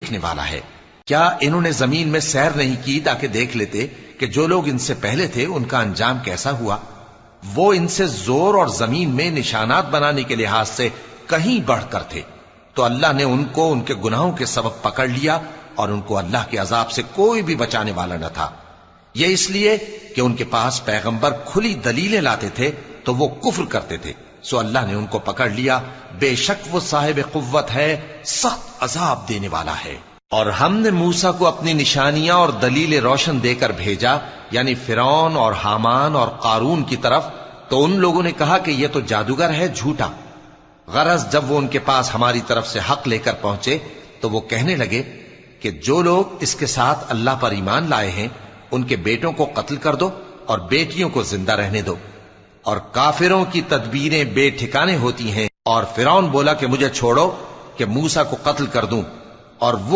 دیکھنے والا ہے۔ کیا انہوں نے زمین میں سیر نہیں کی تاکہ دیکھ لیتے کہ جو لوگ ان سے پہلے تھے ان کا انجام کیسا ہوا؟ وہ ان سے زور اور زمین میں نشانات بنانے کے لحاظ سے کہیں بڑھ کر تھے، تو اللہ نے ان کو ان کے گناہوں کے سبب پکڑ لیا اور ان کو اللہ کے عذاب سے کوئی بھی بچانے والا نہ تھا۔ یہ اس لیے کہ ان کے پاس پیغمبر کھلی دلیلیں لاتے تھے تو وہ کفر کرتے تھے، سو اللہ نے ان کو پکڑ لیا، بے شک وہ صاحب قوت ہے، سخت عذاب دینے والا ہے۔ اور ہم نے موسیٰ کو اپنی نشانیاں اور دلیل روشن دے کر بھیجا، یعنی فرعون اور حامان اور قارون کی طرف، تو ان لوگوں نے کہا کہ یہ تو جادوگر ہے، جھوٹا۔ غرض جب وہ ان کے پاس ہماری طرف سے حق لے کر پہنچے تو وہ کہنے لگے کہ جو لوگ اس کے ساتھ اللہ پر ایمان لائے ہیں ان کے بیٹوں کو قتل کر دو اور بیٹیوں کو زندہ رہنے دو، اور کافروں کی تدبیریں بے ٹھکانے ہوتی ہیں۔ اور فرعون بولا کہ مجھے چھوڑو کہ موسیٰ کو قتل کر دوں، اور وہ